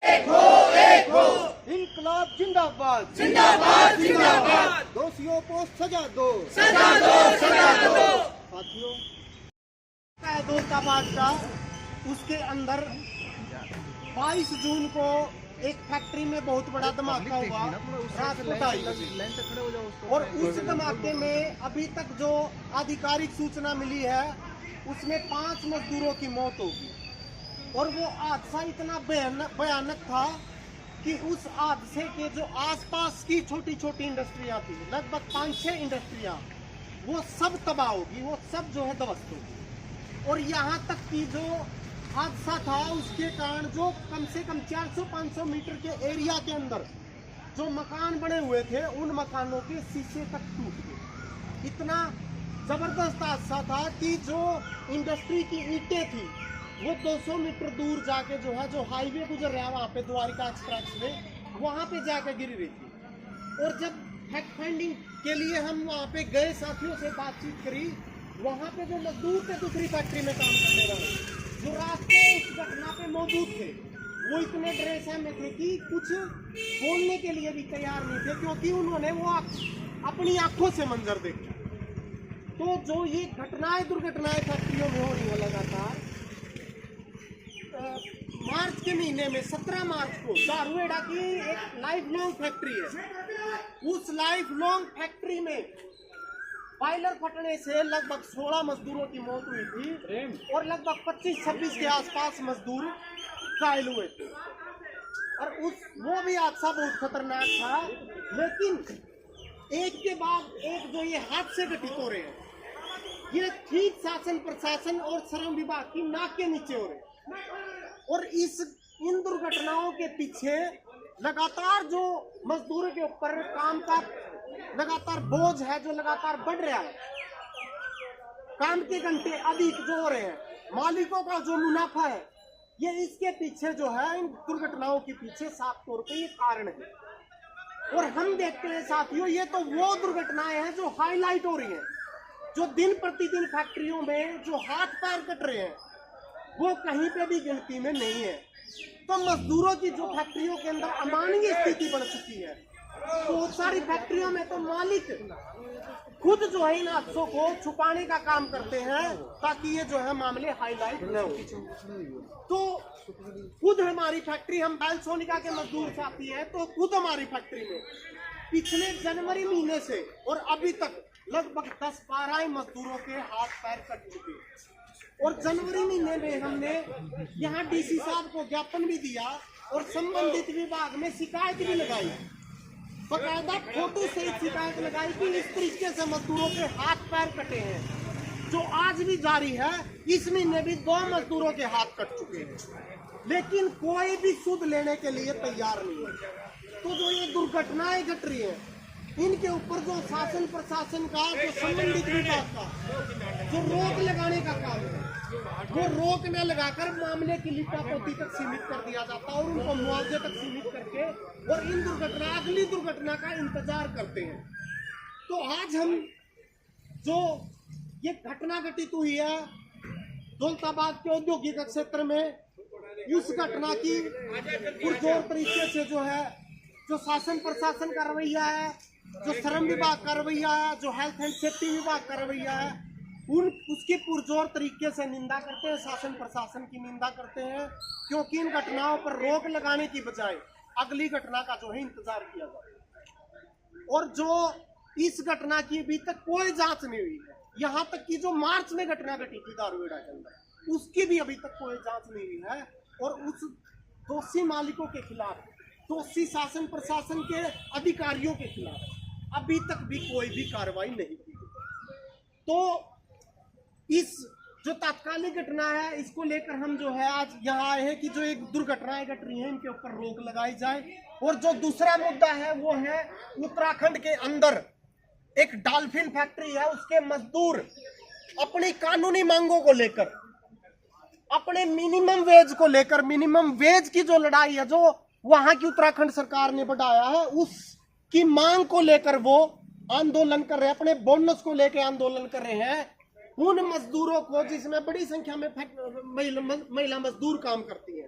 एक हो इनकलाब जिंदाबाद जिंदाबाद जिंदाबाद। दोषियों को सजा दो सजा दो सजा दो। साथियों है दौलताबाद का, उसके अंदर 22 जून को एक फैक्ट्री में बहुत बड़ा धमाका हुआ रात को 2:30 और उस धमाके में अभी तक जो आधिकारिक सूचना मिली है उसमें 5 मजदूरों की मौत होगी। और वो हादसा इतना भयानक था कि उस हादसे के जो आसपास की छोटी छोटी इंडस्ट्रियां थी, लगभग 5-6 इंडस्ट्रियां, वो सब तबाह होगी, वो सब जो है ध्वस्त होगी। और यहाँ तक कि जो हादसा था उसके कारण जो कम से कम 400-500 मीटर के एरिया के अंदर जो मकान बने हुए थे उन मकानों के शीशे तक टूट गए। इतना जबरदस्त हादसा था कि जो इंडस्ट्री की ईंटें थी वो 200 मीटर दूर जाके जो है, जो हाईवे गुजर रहा है वहाँ पे द्वारिका एक्सप्रेस में, वहाँ पे जाके गिरी रही थी। और जब फैक्ट फाइंडिंग के लिए हम वहाँ पे गए, साथियों से बातचीत करी, वहाँ पे जो मजदूर थे दूसरी फैक्ट्री में काम करने वाले, जो रात को उस घटना पे मौजूद थे, वो इतने डरे सहमे थे कि कुछ बोलने के लिए भी तैयार नहीं थे, क्योंकि उन्होंने वो अपनी आंखों से मंजर देखा। तो जो ये घटनाएं दुर्घटनाएं फैक्ट्रियों में हो रही है लगातार, मार्च के महीने में 17 मार्च को दारूहेड़ा की एक लाइफ लॉन्ग फैक्ट्री है, उस लाइफ लॉन्ग फैक्ट्री में बॉयलर फटने से लगभग 16 मजदूरों की मौत हुई थी और लगभग 25-26 के आसपास मजदूर घायल हुए थे। और वो भी हादसा बहुत खतरनाक था। लेकिन एक के बाद एक जो ये हादसे घटित हो रहे हैं, ये ठीक शासन प्रशासन और श्रम विभाग की नाक के नीचे हो रहे हैं। और इन दुर्घटनाओं के पीछे लगातार जो मजदूरों के ऊपर काम का लगातार बोझ है, जो लगातार बढ़ रहा है, काम के घंटे अधिक जो हो रहे हैं, मालिकों का जो मुनाफा है, ये इसके पीछे जो है, इन दुर्घटनाओं के पीछे साफ तौर पे ये कारण है। और हम देखते हैं साथियों, ये तो वो दुर्घटनाएं हैं जो हाईलाइट हो रही हैं, जो दिन प्रतिदिन फैक्ट्रियों में जो हाथ पैर कट रहे हैं वो कहीं पे भी गिनती में नहीं है। तो मजदूरों की जो फैक्ट्रियों के अंदर अमानवीय स्थिति बन चुकी है, बहुत सारी फैक्ट्रियों में तो मालिक खुद जो है इन हादसों को छुपाने का काम करते हैं ताकि ये जो है मामले हाईलाइट न हो। तो खुद हमारी फैक्ट्री, हम बैल सोनिका के मजदूर साथी हैं, तो खुद हमारी फैक्ट्री में पिछले जनवरी महीने से और अभी तक लगभग 10-12 मजदूरों के हाथ पैर कट चुके हैं। और जनवरी महीने में हमने यहाँ डीसी साहब को ज्ञापन भी दिया और संबंधित विभाग में शिकायत भी लगाई, बकायदा फोटो से शिकायत लगाई कि इस तरीके से मजदूरों के हाथ पैर कटे हैं, जो आज भी जारी है। इस महीने भी 2 मजदूरों के हाथ कट चुके हैं, लेकिन कोई भी सुध लेने के लिए तैयार नहीं है। तो जो ये दुर्घटनाएं घट रही है, इनके ऊपर जो शासन प्रशासन का, जो संबंधित विभाग का जो रोक लगाने का काम है, वो रोक न लगाकर मामले की लिपापोती तक सीमित कर दिया जाता और उनको मुआवजे तक सीमित करके और इन दुर्घटना, अगली दुर्घटना का इंतजार करते हैं। तो आज हम जो ये घटना घटित हुई है दौलताबाद के औद्योगिक क्षेत्र में, उस घटना की पुरजोर तरीके से जो है, जो शासन प्रशासन का रवैया है, जो श्रम विभाग का रवैया है, जो हेल्थ एंड सेफ्टी विभाग का रवैया है, उसकी पुरजोर तरीके से निंदा करते हैं, शासन प्रशासन की निंदा करते हैं, क्योंकि इन घटनाओं पर रोक लगाने की बजाय अगली घटना का जो है इंतजार किया जाए। और जो इस घटना की अभी तक कोई जांच नहीं हुई है, यहाँ तक कि जो मार्च में घटना घटी थी दारूहेड़ा के अंदर, उसकी भी अभी तक कोई जांच नहीं हुई है। और उस दोषी मालिकों के खिलाफ, दोषी शासन प्रशासन के अधिकारियों के खिलाफ अभी तक भी कोई भी कार्रवाई नहीं की। तो इस जो तात्कालिक घटना है, इसको लेकर हम जो है आज यहाँ आए हैं कि जो एक दुर्घटनाएं घट रही हैं इनके ऊपर रोक लगाई जाए। और जो दूसरा मुद्दा है वो है उत्तराखंड के अंदर एक डॉल्फिन फैक्ट्री है, उसके मजदूर अपनी कानूनी मांगों को लेकर, अपने मिनिमम वेज को लेकर, मिनिमम वेज की जो लड़ाई है जो वहां की उत्तराखंड सरकार ने बढ़ाया है, उसकी मांग को लेकर वो आंदोलन कर रहे हैं, अपने बोनस को लेकर आंदोलन कर रहे हैं। उन मजदूरों को, जिसमें बड़ी संख्या में महिला मजदूर काम करती हैं,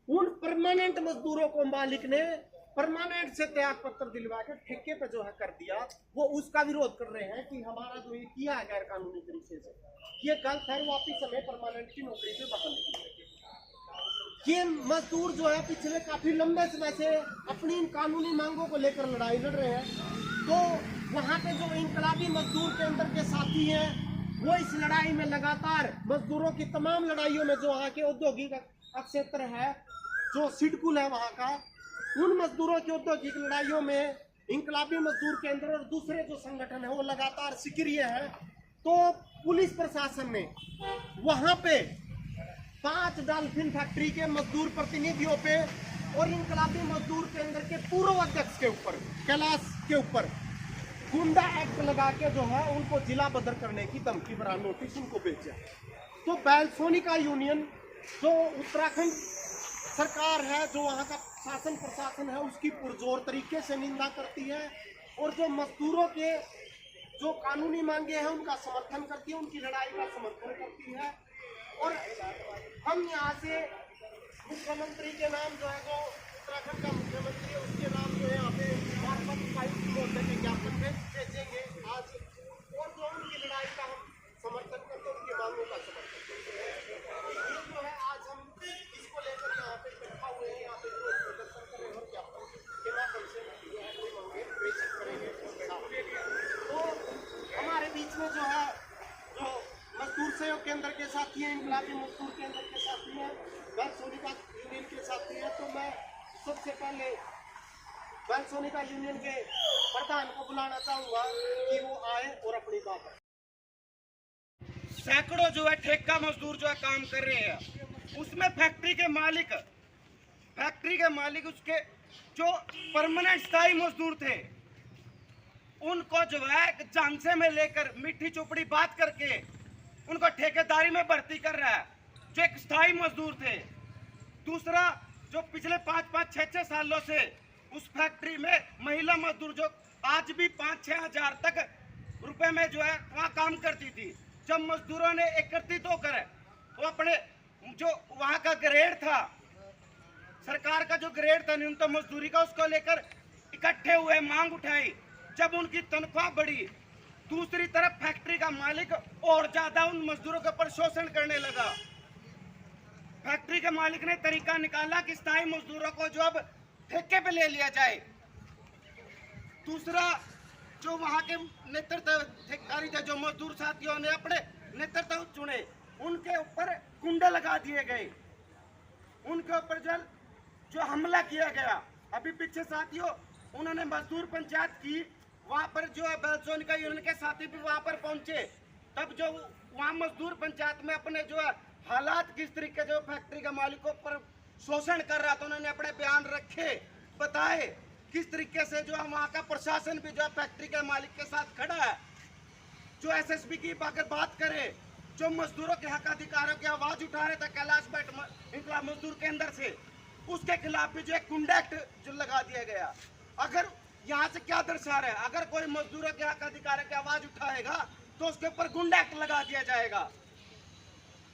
उन परमानेंट मजदूरों को मालिक ने परमानेंट से त्याग पत्र दिलवा के ठेके पे जो है कर दिया, वो उसका विरोध कर रहे हैं कि हमारा जो ये किया है गैर कानूनी तरीके से ये गलत है, वापिस हमें परमानेंट की नौकरी पे बहाल की। ये मजदूर जो है पिछले काफी लंबे समय से अपनी इन कानूनी मांगों को लेकर लड़ाई लड़ रहे हैं। तो वहाँ पे जो इनकलाबी मजदूर केंद्र के साथी हैं वो इस लड़ाई में लगातार मजदूरों की तमाम लड़ाइयों में जो वहाँ के औद्योगिक क्षेत्र है, जो सिडकुल है वहाँ का, उन मजदूरों की औद्योगिक लड़ाइयों में इनकलाबी मजदूर केंद्र और दूसरे जो संगठन है वो लगातार सक्रिय है। तो पुलिस प्रशासन ने वहाँ पे 5 डॉल्फिन फैक्ट्री के मजदूर प्रतिनिधियों पे और इनकलाबी मजदूर केंद्र के पूर्व अध्यक्ष के ऊपर, कैलाश के ऊपर गुंडा एक्ट लगा के जो है उनको जिला बदर करने की धमकी भरा नोटिस उनको भेजा। तो बैलसोनिका यूनियन जो उत्तराखंड सरकार है, जो वहाँ का शासन प्रशासन है, उसकी पुरजोर तरीके से निंदा करती है और जो मजदूरों के जो कानूनी मांगे हैं उनका समर्थन करती है, उनकी लड़ाई का समर्थन करती है। और हम यहाँ से मुख्यमंत्री के नाम जो है, जो उत्तराखंड का मुख्यमंत्री है, उसके नाम जो है यहाँ पे के ज्ञापन में भेजेंगे आज, और जो उनकी लड़ाई का हम समर्थन करते हैं, उनकी मांगों का समर्थन करते हैं। ये जो है आज हम इसको लेकर यहाँ पे इकट्ठा हुए हैं, यहाँ पे विरोध प्रदर्शन कर रहे हैं और ज्ञापन के माध्यम से जो है कोई मांगे प्रेषित करेंगे। तो हमारे बीच में जो है जो मजदूर सहयोग केंद्र के साथी हैं, इनकलाबी मजदूर केंद्र के साथी हैं, बैलसोनिका यूनियन के साथी हैं। तो मैं सबसे पहले बैलसोनिका यूनियन के प्रधान को बुलाना चाहूंगा कि वो आए और अपनी बात। सैकड़ों जो है ठेका मजदूर जो है काम कर रहे हैं, उसमें फैक्ट्री के मालिक उसके जो परमानेंट स्थायी मजदूर थे उनको जो है झांसे में लेकर मीठी चोपड़ी बात करके उनको ठेकेदारी में भर्ती कर रहा है, जो एक स्थायी मजदूर थे। दूसरा, जो पिछले 5-6 सालों से उस फैक्ट्री में महिला मजदूर जो आज भी 5-6 हजार तक रुपए में जो है वहाँ काम करती थी। जब मजदूरों ने एकत्रित होकर वो अपने जो वहाँ का ग्रेड था, सरकार का जो ग्रेड था न्यूनतम मजदूरी का, उसको लेकर इकट्ठे हुए, मांग उठाई। जब उनकी तनख्वाह बढ़ी, दूसरी तरफ फैक्ट्री का मालिक और ज्यादा उन मजदूरों के ऊपर शोषण करने लगा। फैक्ट्री के मालिक ने तरीका निकाला कि स्थायी मजदूरों को जो अब ठेके पे ले लिया जाए। दूसरा, जो वहां के नेतृत्व ठेकेदारी थे, जो मजदूर साथियों ने अपने नेतृत्व चुने, उनके ऊपर कुंडे लगा दिए गए, उनके ऊपर जो हमला किया गया। अभी पीछे साथियों उन्होंने मजदूर पंचायत की, वहां पर जो है बैलसोनिका यूनियन के साथी भी वहां पर पहुंचे। तब जो वहां मजदूर पंचायत में अपने जो है हालात किस तरीके जो फैक्ट्री के मालिकों पर शोषण कर रहा था, उन्होंने अपने बयान रखे, बताए किस तरीके से जो है वहाँ का प्रशासन भी जो है फैक्ट्री के मालिक के साथ खड़ा है। जो एसएसबी की अगर बात करें, जो मजदूरों के हक अधिकारों की आवाज उठा रहे थे कैलाश बैठ इनकलाब मजदूर केंद्र से, उसके खिलाफ भी जो है गुंडा एक्ट जो लगा दिया गया। अगर यहाँ से क्या दर्शा रहा है, अगर कोई मजदूरों के हक अधिकारों की आवाज उठाएगा तो उसके ऊपर गुंडा एक्ट लगा दिया जाएगा।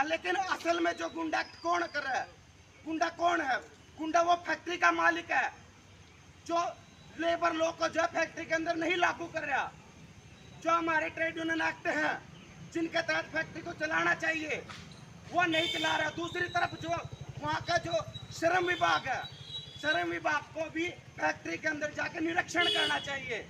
लेकिन असल में जो गुंडा एक्ट कौन कर रहा है, गुंडा कौन है? गुंडा वो फैक्ट्री का मालिक है, जो लेबर लॉ को जो फैक्ट्री के अंदर नहीं लागू कर रहा। जो हमारे ट्रेड यूनियन एक्ट हैं जिनके तहत फैक्ट्री को चलाना चाहिए, वो नहीं चला रहा। दूसरी तरफ जो वहाँ का जो श्रम विभाग है, श्रम विभाग को भी फैक्ट्री के अंदर जाकर निरीक्षण करना चाहिए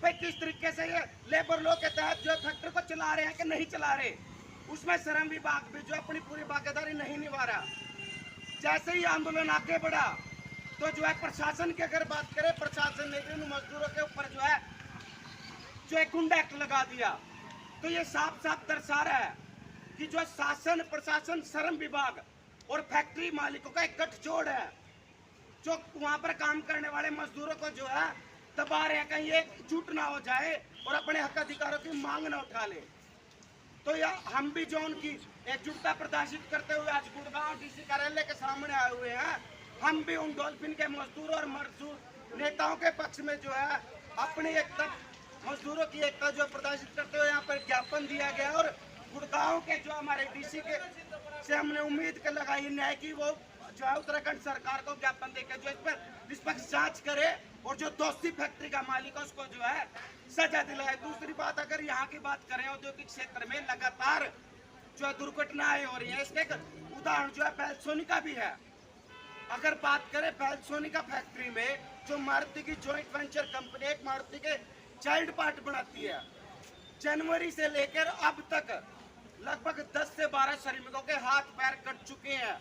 भाई किस तरीके से ये लेबर लॉ के तहत जो फैक्ट्री को चला रहे हैं कि नहीं चला रहे। उसमें श्रम विभाग भी जो अपनी पूरी भागीदारी नहीं निभा रहा। जैसे ही आंदोलन आगे बढ़ा तो जो है प्रशासन की अगर बात करें, प्रशासन ने भी उन मजदूरों के ऊपर जो है गुंडा एक्ट लगा दिया। तो ये साफ साफ दर्शा रहा है कि जो शासन प्रशासन श्रम विभाग और फैक्ट्री मालिकों का एक गठजोड़ है, जो वहां पर काम करने वाले मजदूरों को जो है दबा रहे हैं, कहीं एकजुट ना हो जाए और अपने हक अधिकारों की मांग न उठा ले। तो यह हम भी जो उनकी एकजुटता प्रदर्शित करते हुए आज गुड़गांव डीसी कार्यालय के सामने आए हुए हैं। हम भी उन डॉल्फिन के मजदूर और मजदूर नेताओं के पक्ष में जो है अपनी एकता, मजदूरों की एकता जो प्रदर्शित करते हुए यहाँ पर ज्ञापन दिया गया। और गुड़गांव के जो हमारे डीसी के से हमने उम्मीद कर लगाई न्याय की, वो जो है उत्तराखंड सरकार को ज्ञापन देकर जो इस पर निष्पक्ष जांच करे और जो दोषी फैक्ट्री का मालिक है उसको जो है सजा दिलाए। दूसरी बात, अगर यहाँ की बात करें औद्योगिक क्षेत्र में लगातार जो है दुर्घटनाएं हो रही है, इसके एक उदाहरण जो है पैल्सोनिका भी है। अगर बात करें पैल्सोनिका फैक्ट्री में, जो मारुति की जॉइंट वेंचर कंपनी एक मारुति के चाइल्ड पार्ट बनाती है, जनवरी से लेकर अब तक लगभग 10 से 12 श्रमिकों के हाथ पैर कट चुके हैं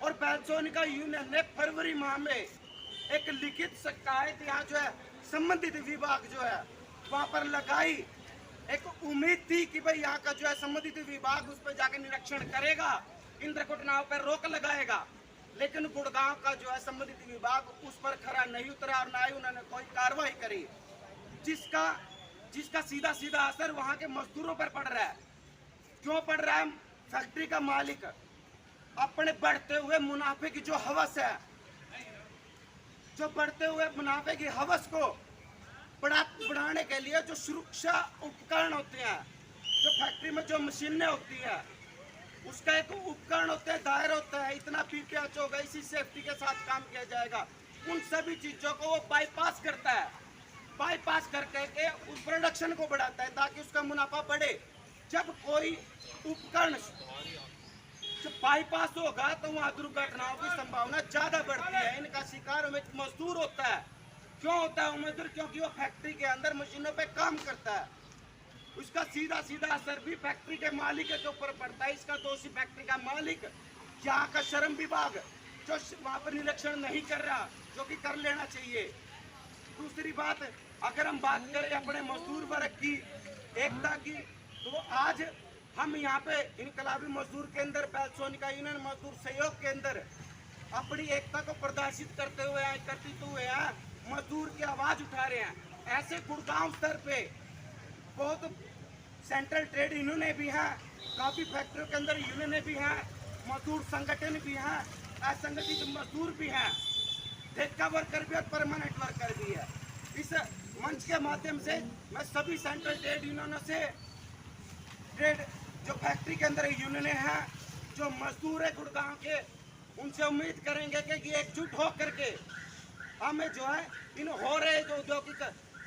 और पैल्सोनिका यूनियन ने फरवरी माह में एक लिखित शिकायत यहाँ जो है संबंधित विभाग जो है वहां पर लगाई। एक उम्मीद थी कि भाई यहाँ का जो है संबंधित विभाग उस पर जाकर निरीक्षण करेगा, इन दुर्घटनाओं पर रोक लगाएगा, लेकिन गुड़गांव का जो है संबंधित विभाग उस पर खरा नहीं उतरा और ना ही उन्होंने कोई कार्रवाई करी, जिसका सीधा सीधा असर वहां के मजदूरों पर पड़ रहा है। क्यों पड़ रहा है? फैक्ट्री का मालिक अपने बढ़ते हुए मुनाफे की जो हवस है, जो बढ़ते हुए मुनाफे की हवस को बढ़ाने के लिए जो सुरक्षा उपकरण होते हैं, जो फैक्ट्री में जो मशीनें होती है, उसका एक उपकरण होता है, दायर होता है, इतना पीपीएच होगा, इसी सेफ्टी के साथ काम किया जाएगा, उन सभी चीजों को वो बाईपास करता है। बाईपास करके के उस प्रोडक्शन को बढ़ाता है ताकि उसका मुनाफा बढ़े। जब कोई उपकरण जब बाईपास होगा तो वहाँ दुर्घटनाओं की संभावना ज्यादा बढ़ती है। इनका शिकार में मजदूर होता है। क्यों होता है मजदूर? क्योंकि वो फैक्ट्री के अंदर मशीनों पे काम करता है। उसका सीधा सीधा असर भी फैक्ट्री के मालिक के ऊपर पड़ता है। इसका दोषी फैक्ट्री का मालिक, यहाँ का श्रम विभाग जो वहाँ पर निरीक्षण नहीं कर रहा, जो कि कर लेना चाहिए। दूसरी बात, अगर हम बात करें अपने मजदूर वर्ग की एकता की, तो आज हम यहाँ पे इनकलाबी मजदूर के अंदर, पैल्सोनिका यूनियन मजदूर सहयोग के अंदर अपनी एकता को प्रदर्शित करते हुए एकत्रित हुए हैं, मजदूर की आवाज उठा रहे हैं। ऐसे गुड़गांव स्तर पे बहुत सेंट्रल ट्रेड यूनियन भी हैं, काफी फैक्ट्रियों के अंदर यूनियन भी हैं, मजदूर संगठन भी हैं, असंगठित मजदूर भी हैं, ठेका वर्कर भी और परमानेंट वर्कर भी है। इस मंच के माध्यम से मैं सभी सेंट्रल ट्रेड यूनियनों से, ट्रेड जो फैक्ट्री के अंदर यूनियन हैं, जो मजदूर है गुड़गांव के, उनसे उम्मीद करेंगे कि एकजुट हो करके हमें जो है इन हो रहे जो औद्योगिक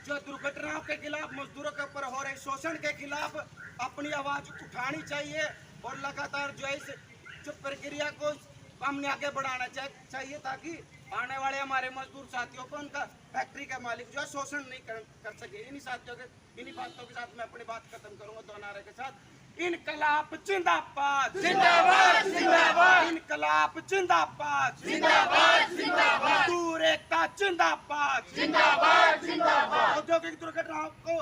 जो दुर्घटनाओं के खिलाफ, मजदूरों के ऊपर हो रहे शोषण के खिलाफ अपनी आवाज उठानी चाहिए और लगातार जो है इस जो प्रक्रिया को हमने आगे बढ़ाना चाहिए ताकि आने वाले हमारे मजदूर साथियों को उनका फैक्ट्री का मालिक जो है शोषण नहीं कर सके। इन्हीं बातों के साथ मैं अपनी बात खत्म करूंगा दो नारे के साथ। इनकलाब जिंदाबाद, जिंदाबाद, जिंदाबाद, इनकलाब जिंदाबाद, जिंदाबाद, जिंदाबाद, मजदूर एकता जिंदाबाद, जिंदाबाद, जिंदाबाद, औद्योगिक दुर्घटनाओं को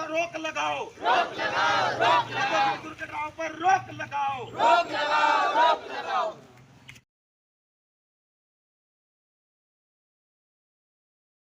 रोक लगाओ, रोक लगाओ, रोक लगाओ, दुर्घटनाओं पर रोक लगाओ, रोक लगाओ,